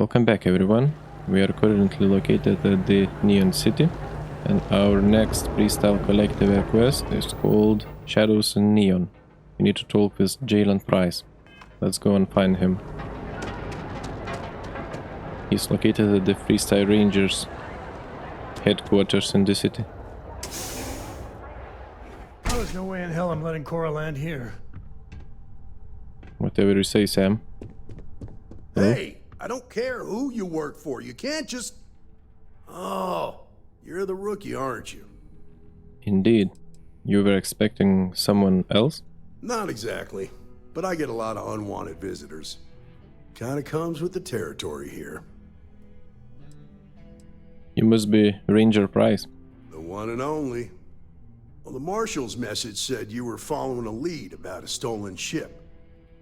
Welcome back, everyone. We are currently located at the Neon City, and our next Freestar collective quest is called Shadows in Neon. We need to talk with Jalen Price. Let's go and find him. He's located at the Freestar Rangers headquarters in the city. Oh, there's no way in hell I'm letting Cora land here. Whatever you say, Sam. Hello? Hey, I don't care who you work for. You can't just... Oh, you're the rookie, aren't you? Indeed. You were expecting someone else? Not exactly, but I get a lot of unwanted visitors. Kinda comes with the territory here. You must be Ranger Price. The one and only. Well, the Marshal's message said you were following a lead about a stolen ship.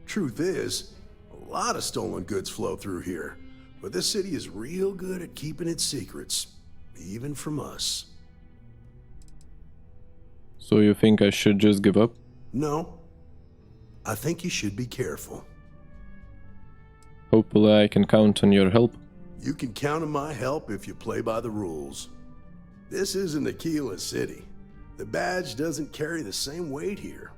Truth is, a lot of stolen goods flow through here, but this city is real good at keeping its secrets, even from us. So you think I should just give up? No, I think you should be careful. Hopefully I can count on your help. You can count on my help if you play by the rules. This isn't Aquila City. The badge doesn't carry the same weight here.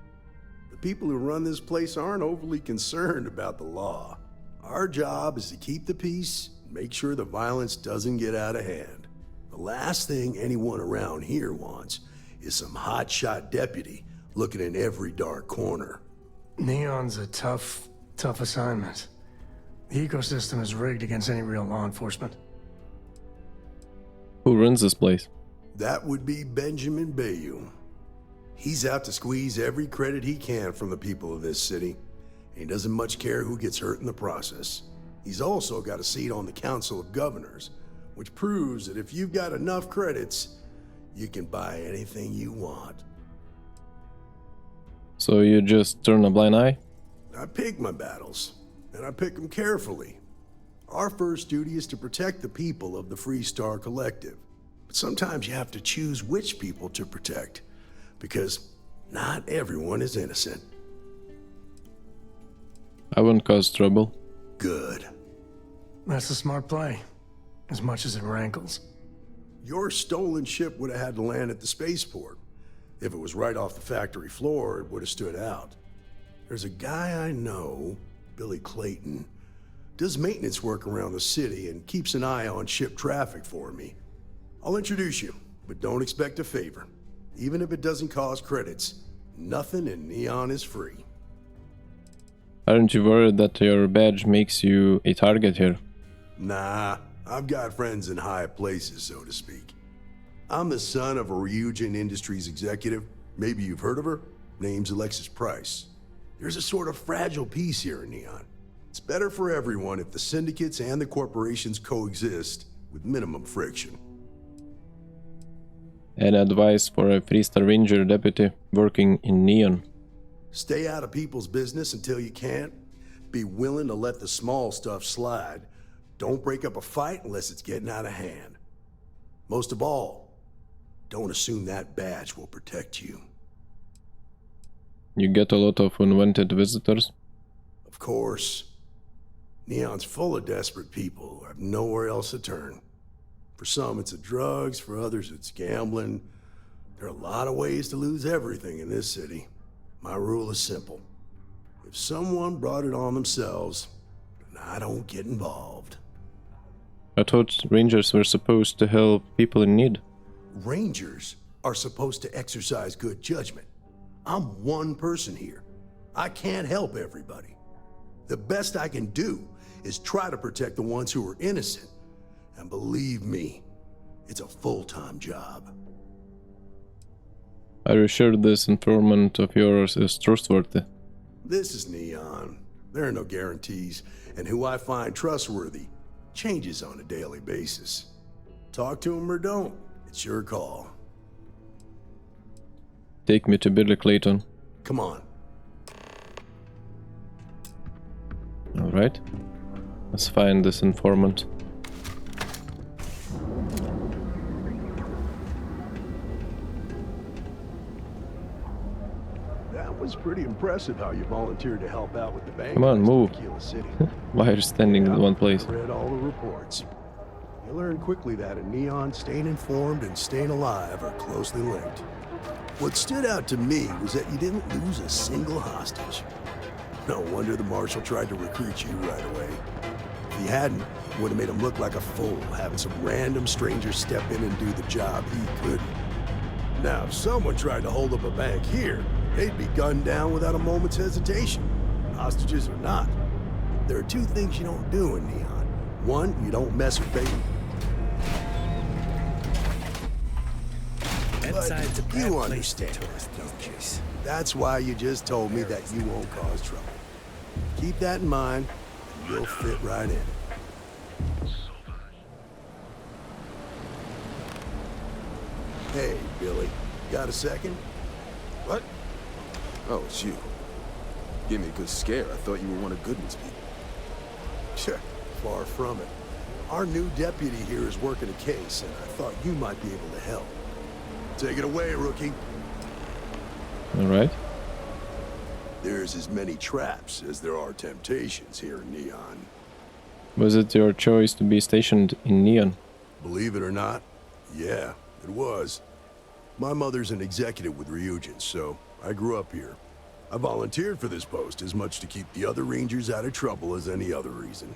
The people who run this place aren't overly concerned about the law. Our job is to keep the peace and make sure the violence doesn't get out of hand. The last thing anyone around here wants is some hotshot deputy looking in every dark corner. Neon's a tough assignment. The ecosystem is rigged against any real law enforcement. Who runs this place? That would be Benjamin Bayou. He's out to squeeze every credit he can from the people of this city, and he doesn't much care who gets hurt in the process. He's also got a seat on the Council of Governors, which proves that if you've got enough credits, you can buy anything you want. So you just turn a blind eye? I pick my battles, and I pick them carefully. Our first duty is to protect the people of the Freestar Collective. But sometimes you have to choose which people to protect, because not everyone is innocent. I won't cause trouble. Good. That's a smart play, as much as it rankles. Your stolen ship would have had to land at the spaceport. If it was right off the factory floor, it would have stood out. There's a guy I know, Billy Clayton, does maintenance work around the city and keeps an eye on ship traffic for me. I'll introduce you, but don't expect a favor. Even if it doesn't cost credits, nothing in Neon is free. Aren't you worried that your badge makes you a target here? Nah, I've got friends in high places, so to speak. I'm the son of a Ryujin Industries executive. Maybe you've heard of her. Name's Alexis Price. There's a sort of fragile peace here in Neon. It's better for everyone if the syndicates and the corporations coexist with minimum friction. Any advice for a Freestar Ranger deputy working in Neon? Stay out of people's business until you can't. Be willing to let the small stuff slide. Don't break up a fight unless it's getting out of hand. Most of all, don't assume that badge will protect you. You get a lot of unwanted visitors? Of course. Neon's full of desperate people who have nowhere else to turn. For some, it's the drugs. For others, it's gambling. There are a lot of ways to lose everything in this city. My rule is simple. If someone brought it on themselves, then I don't get involved. I thought Rangers were supposed to help people in need. Rangers are supposed to exercise good judgment. I'm one person here. I can't help everybody. The best I can do is try to protect the ones who are innocent. And believe me, it's a full-time job. Are you sure this informant of yours is trustworthy? This is Neon. There are no guarantees, and who I find trustworthy changes on a daily basis. Talk to him or don't, it's your call. Take me to Billy Clayton. Come on. Alright. Let's find this informant. That was pretty impressive how you volunteered to help out with the bank. Come on, move. Tequila City. Why are you standing in one place? I read all the reports. You learn quickly that in Neon, staying informed and staying alive are closely linked. What stood out to me was that you didn't lose a single hostage. No wonder the marshal tried to recruit you right away. If he hadn't, it would have made him look like a fool, having some random stranger step in and do the job he couldn't. Now, if someone tried to hold up a bank here, they'd be gunned down without a moment's hesitation, hostages or not. There are two things you don't do in Neon. One, you don't mess with baby. But you understand, don't you? That's why you just told me that you won't cause trouble. Keep that in mind, and you'll fit right in. Hey, Billy, got a second? What? Oh, it's you. Gave me a good scare. I thought you were one of Goodman's people. Sure, far from it. Our new deputy here is working a case, and I thought you might be able to help. Take it away, rookie. All right. There's as many traps as there are temptations here in Neon. Was it your choice to be stationed in Neon? Believe it or not, yeah, it was. My mother's an executive with Ryujin, so I grew up here. I volunteered for this post as much to keep the other Rangers out of trouble as any other reason.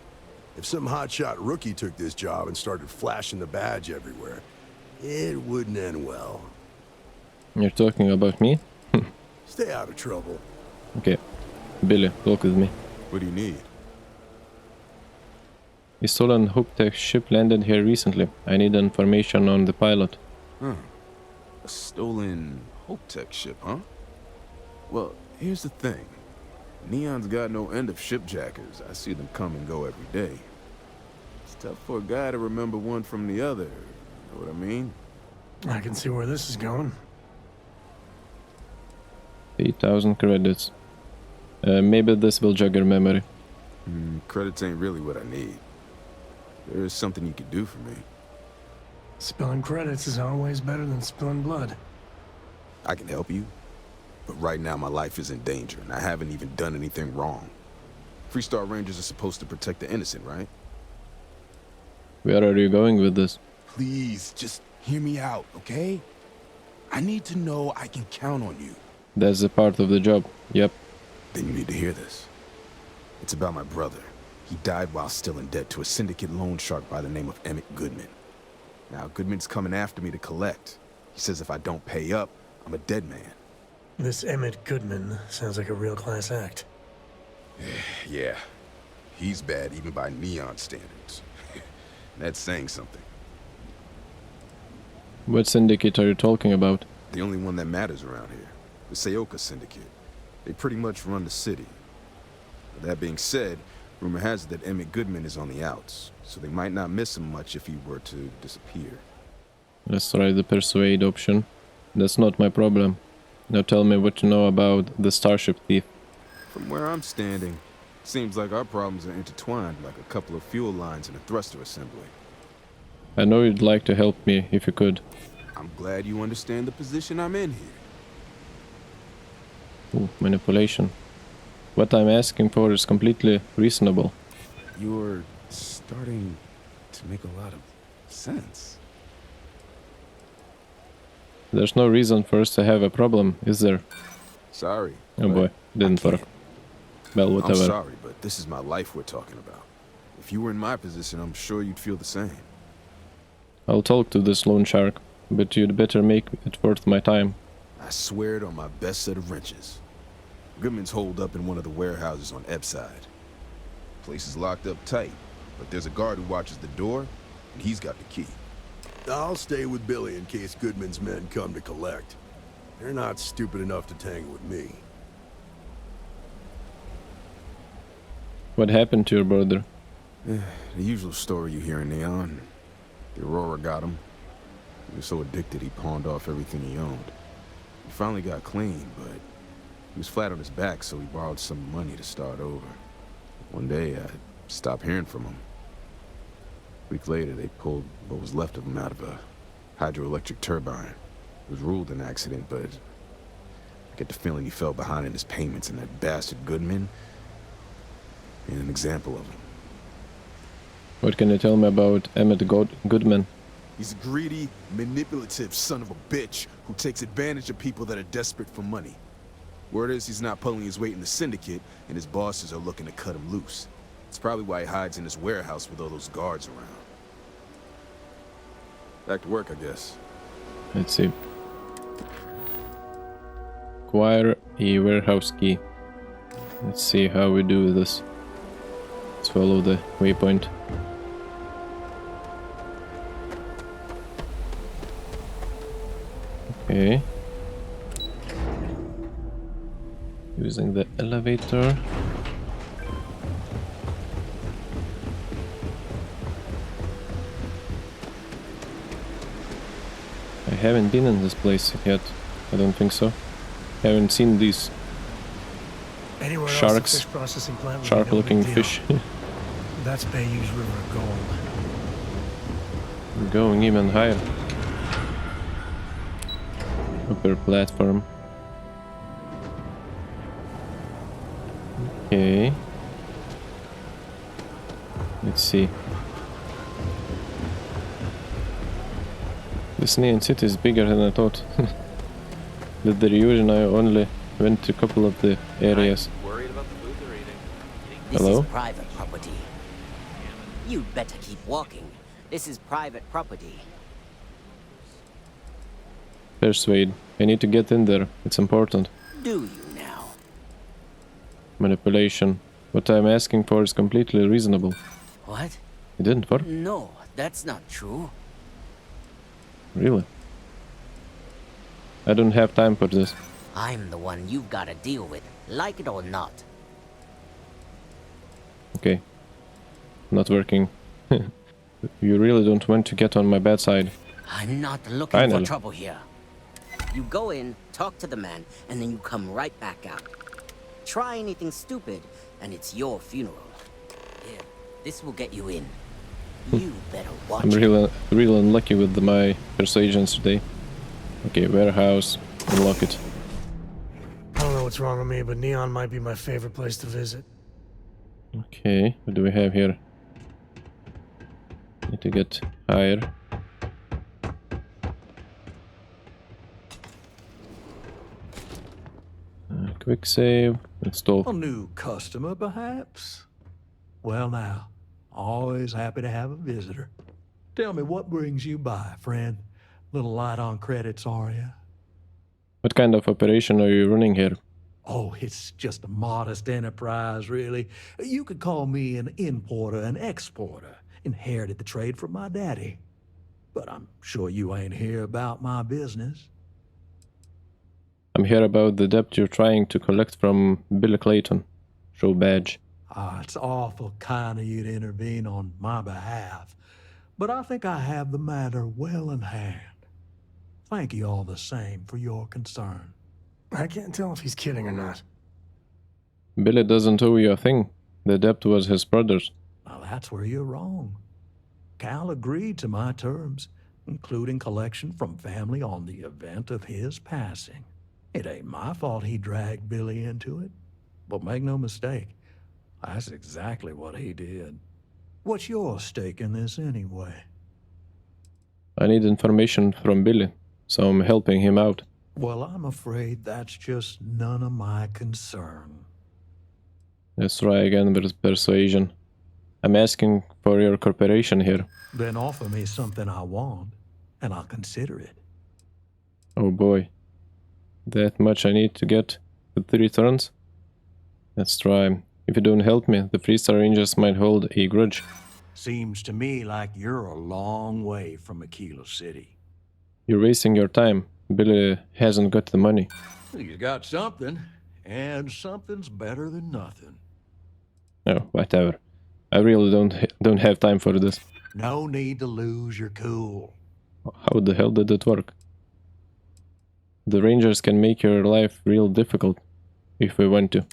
If some hotshot rookie took this job and started flashing the badge everywhere, it wouldn't end well. You're talking about me? Stay out of trouble. Okay. Billy, talk with me. What do you need? A stolen Hooptech ship landed here recently. I need information on the pilot. A stolen Hope-Tech ship, huh? Well, here's the thing. Neon's got no end of shipjackers. I see them come and go every day. It's tough for a guy to remember one from the other. Know what I mean? I can see where this is going. 8,000 credits. Maybe this will jog your memory. Credits ain't really what I need. There is something you could do for me. Spilling credits is always better than spilling blood. I can help you, but right now my life is in danger, and I haven't even done anything wrong. Freestar Rangers are supposed to protect the innocent, right? Where are you going with this? Please, just hear me out, okay? I need to know I can count on you. That's a part of the job. Yep. Then you need to hear this. It's about my brother. He died while still in debt to a syndicate loan shark by the name of Emmett Goodman. Now, Goodman's coming after me to collect. He says if I don't pay up, I'm a dead man. This Emmett Goodman sounds like a real class act. Yeah, he's bad even by Neon standards. That's saying something. What syndicate are you talking about? The only one that matters around here. The Seoka Syndicate. They pretty much run the city. But that being said, rumor has it that Emmett Goodman is on the outs, so they might not miss him much if he were to disappear. Let's try the persuade option. That's not my problem. Now tell me what you know about the Starship thief. From where I'm standing, seems like our problems are intertwined like a couple of fuel lines in a thruster assembly. I know you'd like to help me if you could. I'm glad you understand the position I'm in here. Ooh, manipulation. What I'm asking for is completely reasonable. You're starting to make a lot of sense. There's no reason for us to have a problem, is there? Sorry. Oh boy, didn't work. Well, I'm whatever. sorry, but this is my life we're talking about. If you were in my position, I'm sure you'd feel the same. I'll talk to this loan shark, but you'd better make it worth my time. I swear it on my best set of wrenches. Goodman's holed up in one of the warehouses on Epside. Place is locked up tight, but there's a guard who watches the door, and he's got the key. I'll stay with Billy in case Goodman's men come to collect. They're not stupid enough to tangle with me. What happened to your brother? The usual story you hear in Neon. The Aurora got him. He was so addicted he pawned off everything he owned. He finally got clean, but he was flat on his back, so he borrowed some money to start over. One day, I stopped hearing from him. A week later, they pulled what was left of him out of a hydroelectric turbine. It was ruled an accident, but I Get the feeling he fell behind in his payments, and that bastard Goodman ain't an example of him. What can you tell me about Emmett Goodman? He's a greedy, manipulative son of a bitch who takes advantage of people that are desperate for money. Word is he's not pulling his weight in the syndicate, and his bosses are looking to cut him loose. It's probably why he hides in his warehouse with all those guards around. Back to work, I guess. Let's see. Acquire a warehouse key. Let's see how we do this. Let's follow the waypoint. Okay. Using the elevator. I haven't been in this place yet. I don't think so. Haven't seen these Anywhere else, sharks. the fish processing plant would be Shark-looking no big deal. fish. That's Bayou's River of Gold. We're going even higher. Upper platform. Okay. Let's see. This Neon City is bigger than I thought. With the reunion, I only went to a couple of the areas. Worried about the food they're eating. This Hello? is private property. You'd better keep walking. This is private property. Persuade. I need to get in there. It's important. Do you now? Manipulation. What I'm asking for is completely reasonable. What? It didn't work? No, that's not true. Really? I don't have time for this. I'm the one you've got to deal with, like it or not. Okay. Not working. You really don't want to get on my bad side. I'm not looking Finally. for trouble here. You go in, talk to the man, and then you come right back out. Try anything stupid, and it's your funeral. Here, this will get you in. You better watch I'm it. really unlucky with my persuasions today. Okay, warehouse. Unlock it. I don't know what's wrong with me, but Neon might be my favorite place to visit. Okay, what do we have here? Need to get higher. Quick save. Install. A new customer, perhaps? Well, now, always happy to have a visitor. Tell me, what brings you by, friend? Little light on credits, are you? What kind of operation are you running here? Oh, it's just a modest enterprise, really. You could call me an importer and exporter. Inherited the trade from my daddy. But I'm sure you ain't here about my business. I'm here about the debt you're trying to collect from Billy Clayton. Show badge. Ah, it's awful kind of you to intervene on my behalf. But I think I have the matter well in hand. Thank you all the same for your concern. I can't tell if he's kidding or not. Billy doesn't owe you a thing. The debt was his brother's. Well, that's where you're wrong. Cal agreed to my terms, including collection from family on the event of his passing. It ain't my fault he dragged Billy into it. But make no mistake, that's exactly what he did. What's your stake in this anyway? I need information from Billy, so I'm helping him out. Well, I'm afraid that's just none of my concern. Let's try again with persuasion. I'm asking for your cooperation here. Then offer me something I want, and I'll consider it. Oh boy. That much I need to get the 3 turns? Let's try. If you don't help me, the Freestar Rangers might hold a grudge. Seems to me like you're a long way from Aquila City. You're wasting your time. Billy hasn't got the money. You got something, and something's better than nothing. No, whatever. I really don't have time for this. No need to lose your cool. How the hell did it work? The Rangers can make your life real difficult if we want to.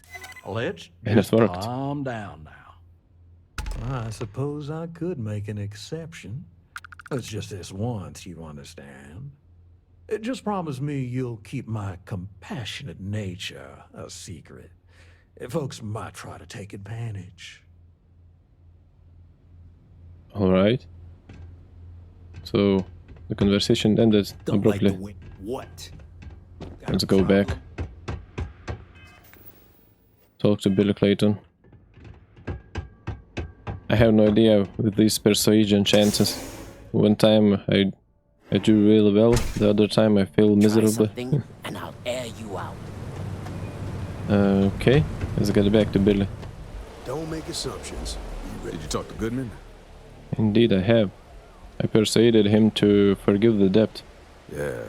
Let's And it just worked. calm down now. I suppose I could make an exception. It's just this once, you understand. Just promise me you'll keep my compassionate nature a secret. Folks might try to take advantage. Alright. So, the conversation ended abruptly. What? Let's go back. Talk to Billy Clayton. I have no idea with these persuasion chances. One time I do really well, the other time I fail Try miserably. something, and I'll air you out. Okay, let's get back to Billy. Don't make assumptions. Be ready. Did you talk to Goodman? Indeed I have. I persuaded him to forgive the debt. Yeah.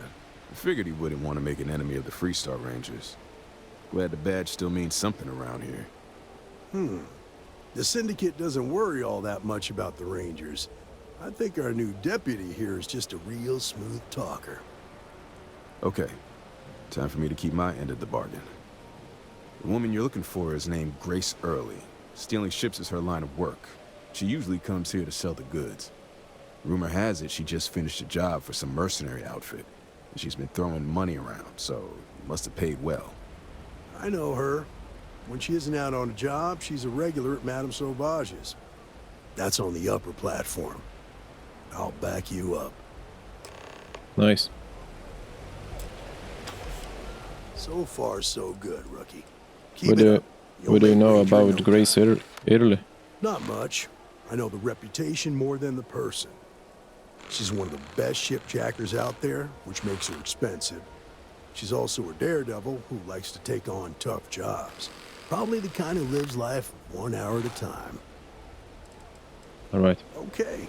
I figured he wouldn't want to make an enemy of the Freestar Rangers. Glad the badge still means something around here. The Syndicate doesn't worry all that much about the Rangers. I think our new deputy here is just a real smooth talker. Okay. Time for me to keep my end of the bargain. The woman you're looking for is named Grace Early. Stealing ships is her line of work. She usually comes here to sell the goods. Rumor has it she just finished a job for some mercenary outfit. And she's been throwing money around, so must have paid well. I know her. When she isn't out on a job, she's a regular at Madame Sauvage's. That's on the upper platform. I'll back you up. Nice. So far, so good, rookie. What Keep it do, up. You'll what do you make know Ranger in about no Grace time. Early? Not much. I know the reputation more than the person. She's one of the best shipjackers out there, which makes her expensive. She's also a daredevil who likes to take on tough jobs. Probably the kind who lives life 1 hour at a time. Alright. Okay.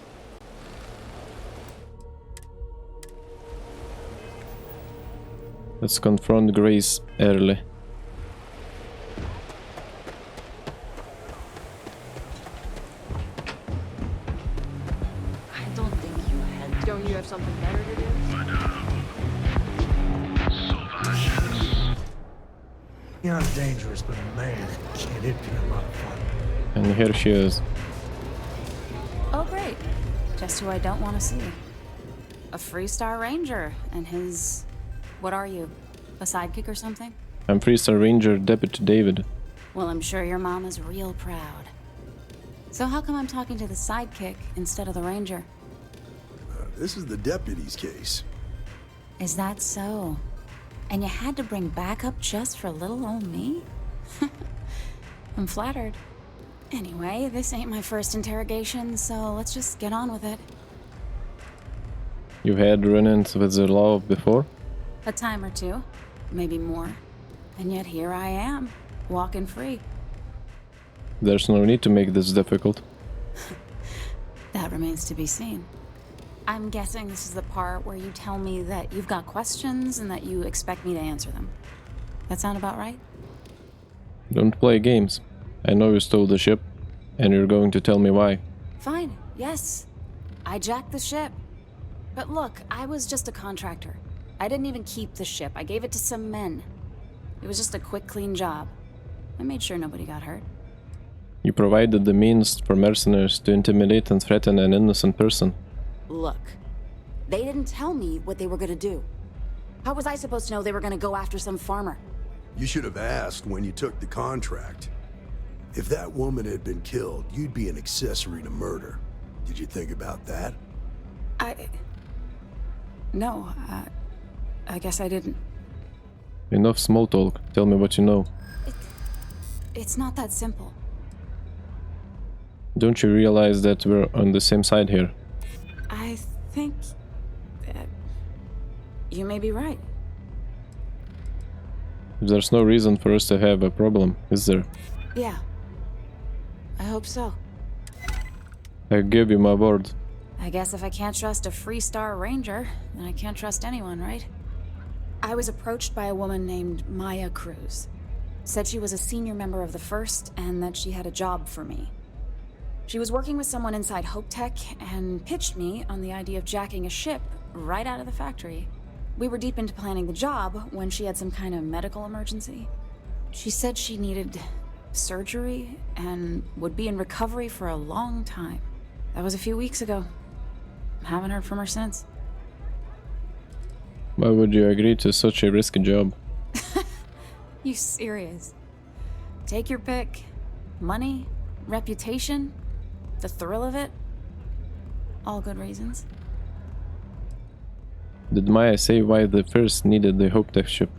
Let's confront Grace Early. I don't think you had. Don't you have something better to do? You're dangerous, but man, can it be a lot of fun. And here she is. Oh, great. Just who I don't want to see. A Freestar Ranger and his... What are you? A sidekick or something? I'm Freestar Ranger Deputy David. Well, I'm sure your mom is real proud. So how come I'm talking to the sidekick instead of the ranger? This is the deputy's case. Is that so? And you had to bring backup just for little old me? I'm flattered. Anyway, this ain't my first interrogation, so let's just get on with it. You had run-ins with the law before? A time or two, maybe more. And yet here I am, walking free. There's no need to make this difficult. That remains to be seen. I'm guessing this is the part where you tell me that you've got questions and that you expect me to answer them. That sound about right? Don't play games. I know you stole the ship, and you're going to tell me why. Fine, yes. I jacked the ship. But look, I was just a contractor. I didn't even keep the ship. I gave it to some men. It was just a quick, clean job. I made sure nobody got hurt. You provided the means for mercenaries to intimidate and threaten an innocent person. Look, they didn't tell me what they were gonna do. How was I supposed to know they were gonna go after some farmer? You should have asked when you took the contract. If that woman had been killed, you'd be an accessory to murder. Did you think about that? No, I guess I didn't. Enough small talk. Tell me what you know. It's not that simple. Don't you realize that we're on the same side here? I think that you may be right. There's no reason for us to have a problem, is there? Yeah. I hope so. I give you my word. I guess if I can't trust a Freestar Ranger, then I can't trust anyone, right? I was approached by a woman named Maya Cruz. Said she was a senior member of the First and that she had a job for me. She was working with someone inside Hope Tech and pitched me on the idea of jacking a ship right out of the factory. We were deep into planning the job when she had some kind of medical emergency. She said she needed surgery and would be in recovery for a long time. That was a few weeks ago. Haven't heard from her since. Why would you agree to such a risky job? You serious? Take your pick. Money, reputation, the thrill of it. All good reasons. Did Maya say why they first needed the Hope Tech ship?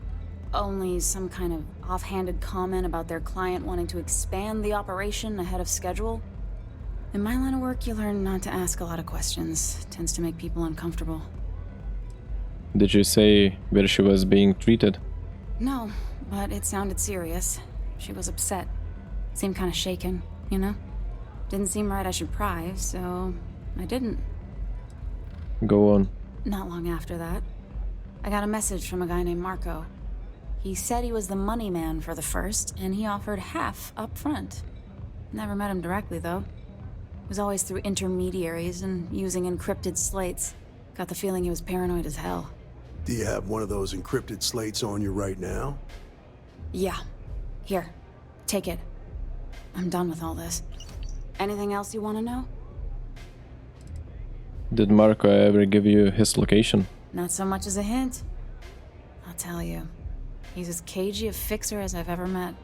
Only some kind of offhanded comment about their client wanting to expand the operation ahead of schedule. In my line of work, you learn not to ask a lot of questions. It tends to make people uncomfortable. Did you say where she was being treated? No, but it sounded serious. She was upset. Seemed kind of shaken, you know? Didn't seem right I should pry, so I didn't. Go on. Not long after that, I got a message from a guy named Marco. He said he was the money man for the first, and he offered half up front. Never met him directly, though. It was always through intermediaries and using encrypted slates. Got the feeling he was paranoid as hell. Do you have one of those encrypted slates on you right now? Yeah. Here. Take it. I'm done with all this. Anything else you want to know? Did Marco ever give you his location? Not so much as a hint. I'll tell you. He's as cagey a fixer as I've ever met.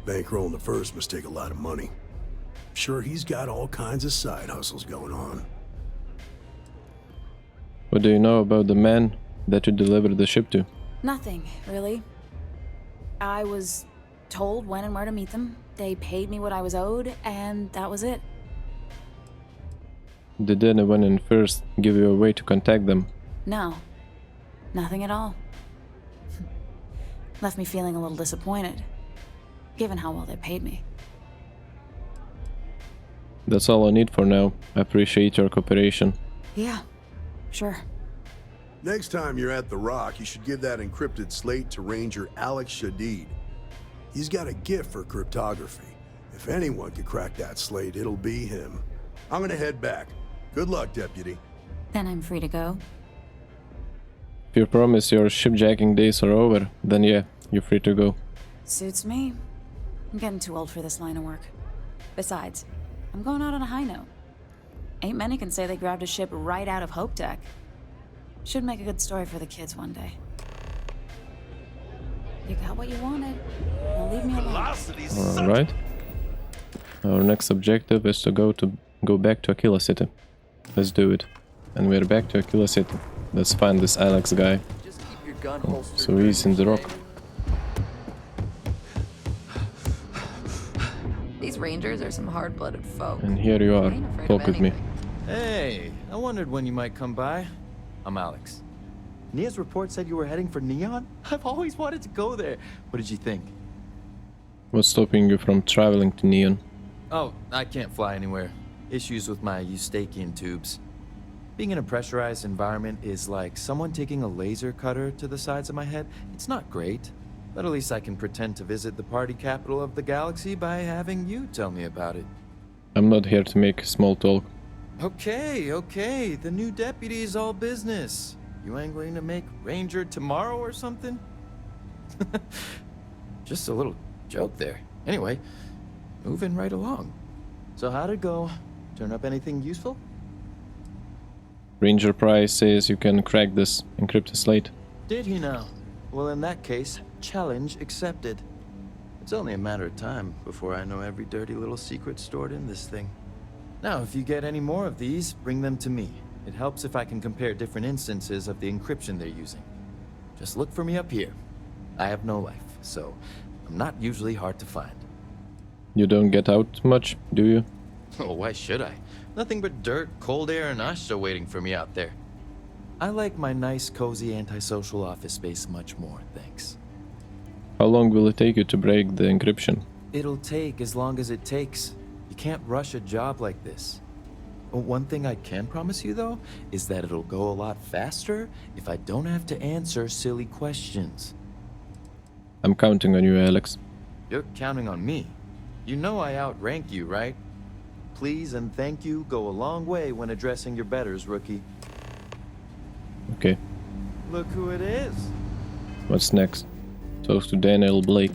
Bankrolling the first must take a lot of money. Sure, he's got all kinds of side hustles going on. What do you know about the man that you delivered the ship to? Nothing, really. I was told when and where to meet them. They paid me what I was owed, and that was it. Did anyone in First give you a way to contact them? No. Nothing at all. Left me feeling a little disappointed, given how well they paid me. That's all I need for now. I appreciate your cooperation. Yeah, sure. Next time you're at the Rock, you should give that encrypted slate to Ranger Alex Shadid. He's got a gift for cryptography. If anyone could crack that slate, it'll be him. I'm gonna head back. Good luck, Deputy. Then I'm free to go. If you promise your shipjacking days are over, then yeah, you're free to go. Suits me. I'm getting too old for this line of work. Besides, I'm going out on a high note. Ain't many can say they grabbed a ship right out of Hope Tech. Should make a good story for the kids one day. You got what you wanted. Now leave me alone. Alright. Our next objective is to go back to Aquila City. Let's do it. And we're back to Aquila City. Let's find this Alex guy. So he's in the Rock. These rangers are some hard-blooded folk. And here you are. Ain't afraid Talk of with me. anything. Hey, I wondered when you might come by. I'm Alex. Nia's report said you were heading for Neon? I've always wanted to go there. What did you think? What's stopping you from traveling to Neon? Oh, I can't fly anywhere. Issues with my Eustachian tubes. Being in a pressurized environment is like someone taking a laser cutter to the sides of my head. It's not great, but at least I can pretend to visit the party capital of the galaxy by having you tell me about it. I'm not here to make small talk. Okay. The new deputy is all business. You ain't going to make Ranger tomorrow or something? Just a little joke there. Anyway, moving right along. So how'd it go? Turn up anything useful? Ranger Price says you can crack this encrypted slate. Did he now? Well, in that case, challenge accepted. It's only a matter of time before I know every dirty little secret stored in this thing. Now, if you get any more of these, bring them to me. It helps if I can compare different instances of the encryption they're using. Just look for me up here. I have no life, so I'm not usually hard to find. You don't get out much, do you? Oh, why should I? Nothing but dirt, cold air, and Ashta waiting for me out there. I like my nice, cozy, antisocial office space much more, thanks. How long will it take you to break the encryption? It'll take as long as it takes. You can't rush a job like this. One thing I can promise you, though, is that it'll go a lot faster if I don't have to answer silly questions. I'm counting on you, Alex. You're counting on me. You know I outrank you, right? Please and thank you go a long way when addressing your betters, rookie. Okay. Look who it is. What's next? Talk to Daniel Blake.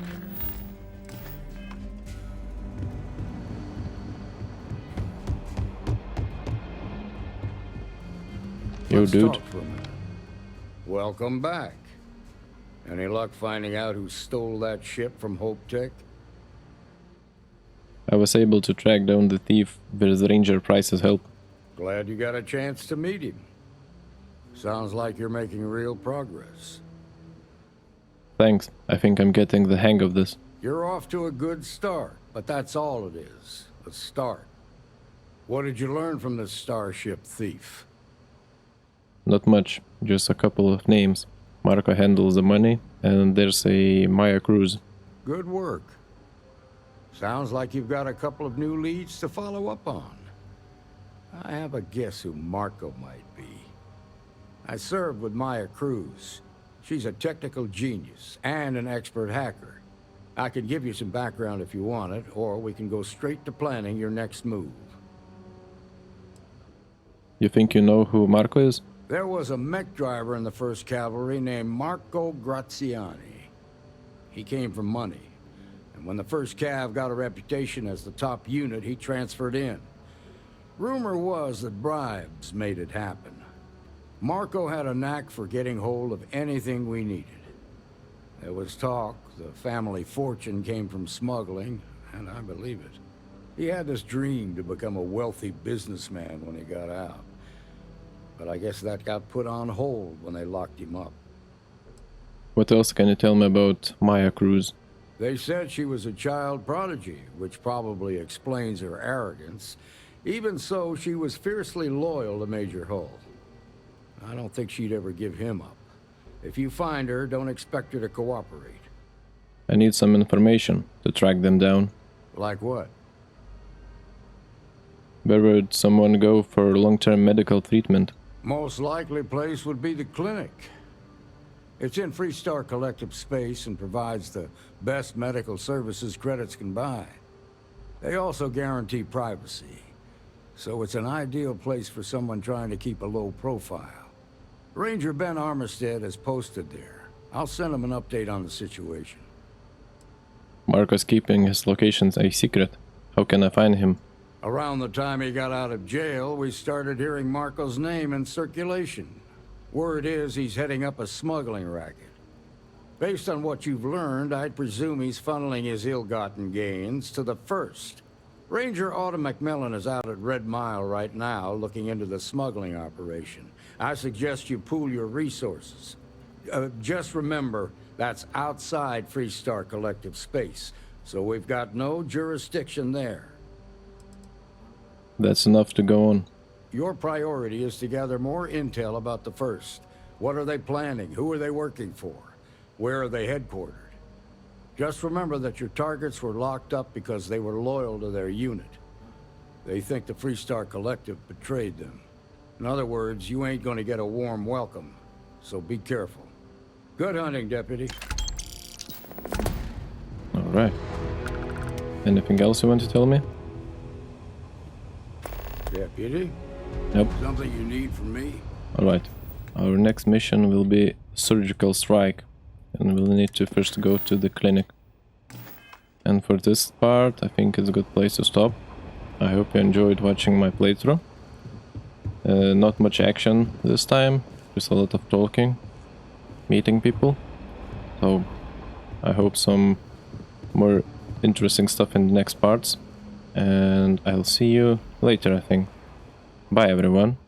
Yo, Let's dude. talk for a minute. Welcome back. Any luck finding out who stole that ship from Hope Tech? I was able to track down the thief with Ranger Price's help. Glad you got a chance to meet him. Sounds like you're making real progress. Thanks, I think I'm getting the hang of this. You're off to a good start, but that's all it is. A start. What did you learn from this starship thief? Not much, just a couple of names. Marco handles the money, and there's a Maya Cruz. Good work. Sounds like you've got a couple of new leads to follow up on. I have a guess who Marco might be. I served with Maya Cruz. She's a technical genius and an expert hacker. I could give you some background if you want it, or we can go straight to planning your next move. You think you know who Marco is? There was a mech driver in the 1st Cavalry named Marco Graziani. He came from money. And when the 1st Cav got a reputation as the top unit, he transferred in. Rumor was that bribes made it happen. Marco had a knack for getting hold of anything we needed. There was talk the family fortune came from smuggling, and I believe it. He had this dream to become a wealthy businessman when he got out. But I guess that got put on hold when they locked him up. What else can you tell me about Maya Cruz? They said she was a child prodigy, which probably explains her arrogance. Even so, she was fiercely loyal to Major Hull. I don't think she'd ever give him up. If you find her, don't expect her to cooperate. I need some information to track them down. Like what? Where would someone go for long-term medical treatment? Most likely place would be the clinic. It's in Freestar Collective space and provides the best medical services credits can buy. They also guarantee privacy, so it's an ideal place for someone trying to keep a low profile. Ranger Ben Armistead is posted there. I'll send him an update on the situation. Marco's keeping his locations a secret. How can I find him? Around the time he got out of jail, we started hearing Marco's name in circulation. Word is he's heading up a smuggling racket. Based on what you've learned, I'd presume he's funneling his ill-gotten gains to the 1st. Ranger Autumn McMillan is out at Red Mile right now, looking into the smuggling operation. I suggest you pool your resources. Just remember, that's outside Freestar Collective space, so we've got no jurisdiction there. That's enough to go on. Your priority is to gather more intel about the 1st. What are they planning? Who are they working for? Where are they headquartered? Just remember that your targets were locked up because they were loyal to their unit. They think the Freestar Collective betrayed them. In other words, you ain't gonna get a warm welcome, so be careful. Good hunting, Deputy. Alright. Anything else you want to tell me? Deputy? Nope. Something you need from me? Alright. Our next mission will be surgical strike. And we'll need to first go to the clinic. And for this part, I think it's a good place to stop. I hope you enjoyed watching my playthrough. Not much action this time, just a lot of talking, meeting people. So I hope some more interesting stuff in the next parts. And I'll see you later, I think. Bye everyone.